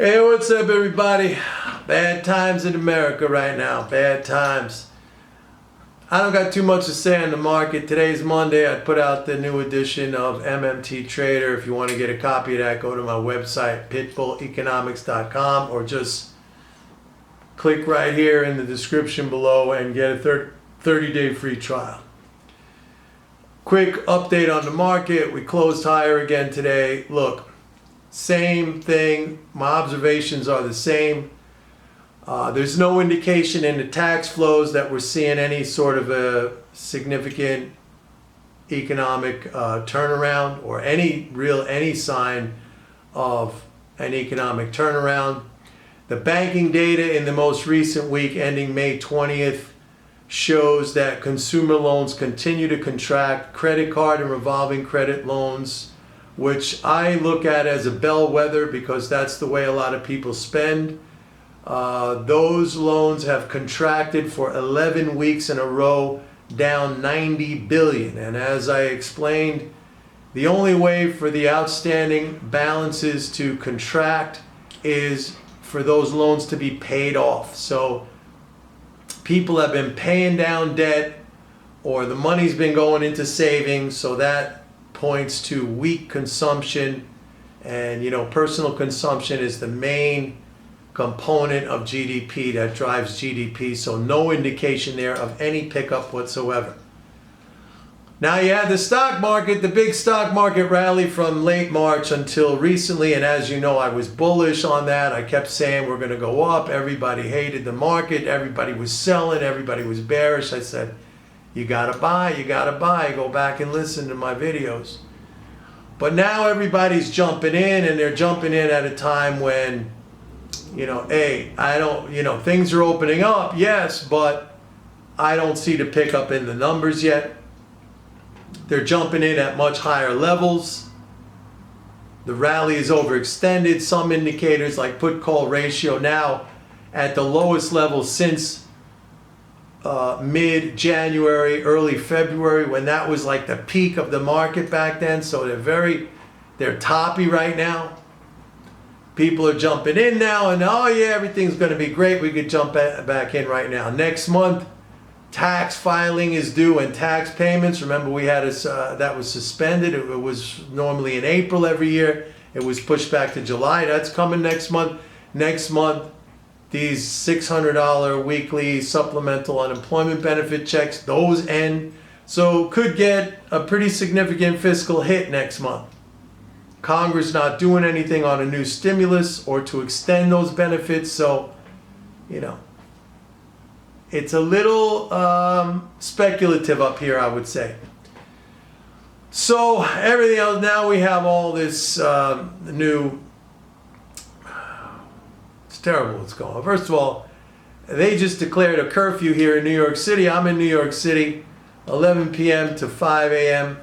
Hey, what's up, everybody? Bad times in America right now. Bad times. I don't got too much to say on the market. Today's Monday. I put out the new edition of MMT Trader. If you want to get a copy of that, go to my website, pitbulleconomics.com, or just click right here in the description below and get a 30-day free trial. Quick update on the market. We closed higher again today. Look, same thing. My observations are the same. There's no indication in the tax flows that we're seeing any sort of a significant economic turnaround or any sign of an economic turnaround. The banking data in the most recent week ending May 20th shows that consumer loans continue to contract. Credit card and revolving credit loans, which I look at as a bellwether because that's the way a lot of people spend. Those loans have contracted for 11 weeks in a row, down 90 billion. And as I explained, the only way for the outstanding balances to contract is for those loans to be paid off. So people have been paying down debt, or the money's been going into savings, so that points to weak consumption. And personal consumption is the main component of GDP that drives GDP, so no indication there of any pickup whatsoever. Now you had the stock market, the big stock market rally from late March until recently, and as you know, I was bullish on that. I kept saying we're going to go up. Everybody hated the market. Everybody was selling. Everybody was bearish. I said, you gotta buy, you gotta buy. Go back and listen to my videos. But now everybody's jumping in, and they're jumping in at a time when, hey, I don't, things are opening up, yes, but I don't see the pickup in the numbers yet. They're jumping in at much higher levels. The rally is overextended. Some indicators like put-call ratio now at the lowest level since mid-January, early February, when that was like the peak of the market back then. So they're toppy right now. People are jumping in now, and oh yeah, everything's going to be great. We could jump back in right now. Next month, tax filing is due, and tax payments. Remember, we had that was suspended. It was normally in April every year. It was pushed back to July. That's coming next month. Next month, these $600 weekly supplemental unemployment benefit checks, those end. So could get a pretty significant fiscal hit next month. Congress not doing anything on a new stimulus or to extend those benefits. So, it's a little speculative up here, I would say. So everything else, now we have all this new, it's terrible what's going on. First of all, they just declared a curfew here in New York City. I'm in New York City, 11 p.m. to 5 a.m.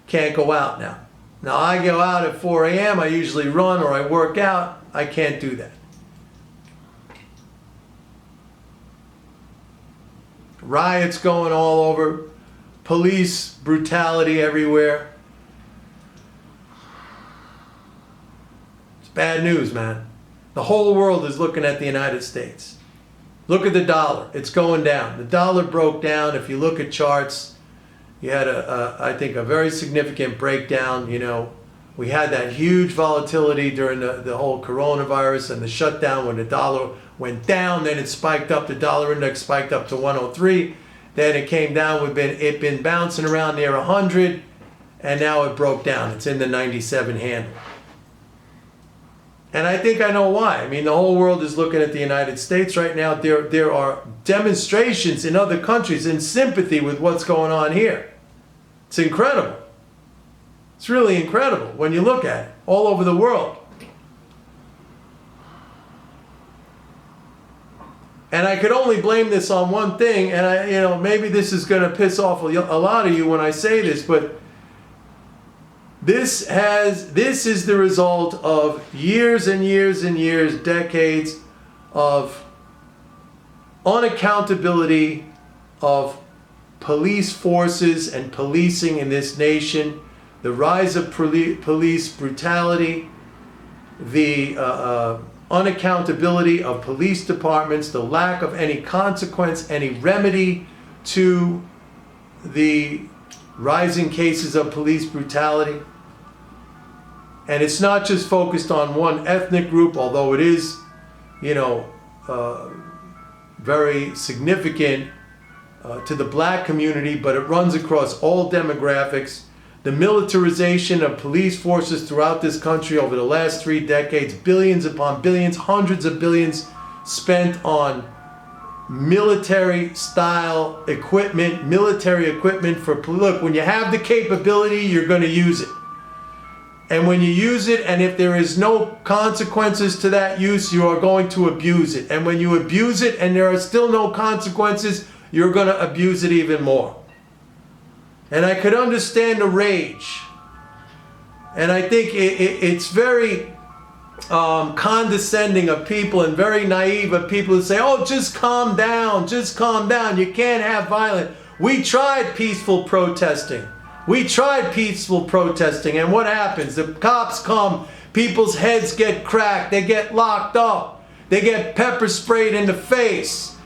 Can't go out now. Now I go out at 4 a.m. I usually run or I work out. I can't do that. Riots going all over. Police brutality everywhere. It's bad news, man. The whole world is looking at the United States. Look at the dollar. It's going down. The dollar broke down. If you look at charts, you had I think a very significant breakdown. We had that huge volatility during the whole coronavirus and the shutdown when the dollar went down. Then it spiked up. The dollar index spiked up to 103. Then it came down. It been bouncing around near 100, and now it broke down. It's in the 97 handle. And I think I know why. I mean, the whole world is looking at the United States right now. There are demonstrations in other countries in sympathy with what's going on here. It's incredible. It's really incredible when you look at it all over the world. And I could only blame this on one thing, and maybe this is going to piss off a lot of you when I say this, but this is the result of years and years and years, decades of unaccountability of police forces and policing in this nation, the rise of police brutality, the unaccountability of police departments, the lack of any consequence, any remedy to the rising cases of police brutality. And it's not just focused on one ethnic group, although it is, very significant to the black community, but it runs across all demographics. The militarization of police forces throughout this country over the last 3 decades, billions upon billions, hundreds of billions spent on military style equipment, look, when you have the capability, you're going to use it. And when you use it, and if there is no consequences to that use, you are going to abuse it. And when you abuse it and there are still no consequences, you're going to abuse it even more. And I could understand the rage. And I think it's very condescending of people and very naive of people who say, oh, just calm down, just calm down. You can't have violence. We tried peaceful protesting. And what happens? The cops come, people's heads get cracked, they get locked up, they get pepper sprayed in the face,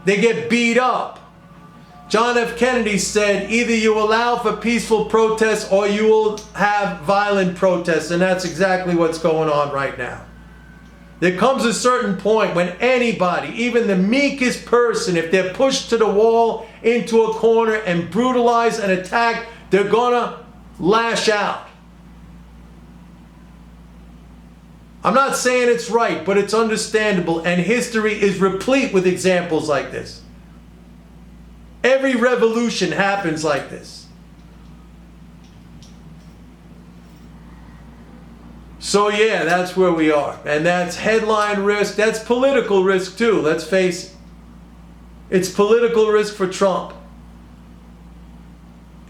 they get beat up. John F. Kennedy said, either you allow for peaceful protests or you will have violent protests, and that's exactly what's going on right now. There comes a certain point when anybody, even the meekest person, if they're pushed to the wall, into a corner and brutalized and attacked, they're gonna lash out. I'm not saying it's right, but it's understandable, and history is replete with examples like this. Every revolution happens like this. So yeah, that's where we are. And that's headline risk. That's political risk too, let's face it. It's political risk for Trump.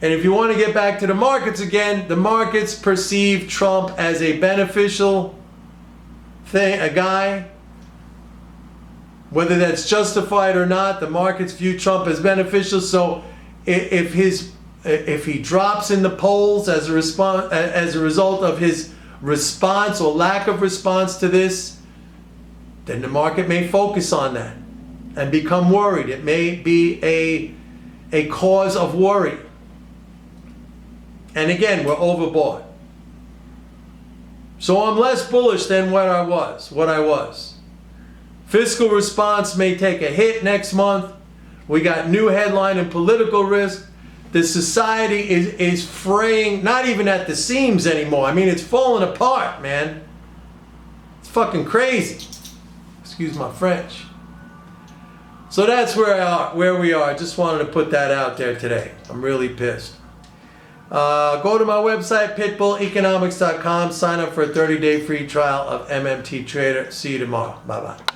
And if you want to get back to the markets again, the markets perceive Trump as a beneficial thing, a guy. Whether that's justified or not, the markets view Trump as beneficial. So if he drops in the polls as a result of his response or lack of response to this, then the market may focus on that and become worried. It may be a cause of worry. And again, we're overbought. So I'm less bullish than what I was. Fiscal response may take a hit next month. We got new headline and political risk. The society is fraying, not even at the seams anymore. I mean, it's falling apart, man. It's fucking crazy. Excuse my French. So that's where we are. I just wanted to put that out there today. I'm really pissed. Go to my website, pitbulleconomics.com. Sign up for a 30-day free trial of MMT Trader. See you tomorrow. Bye-bye.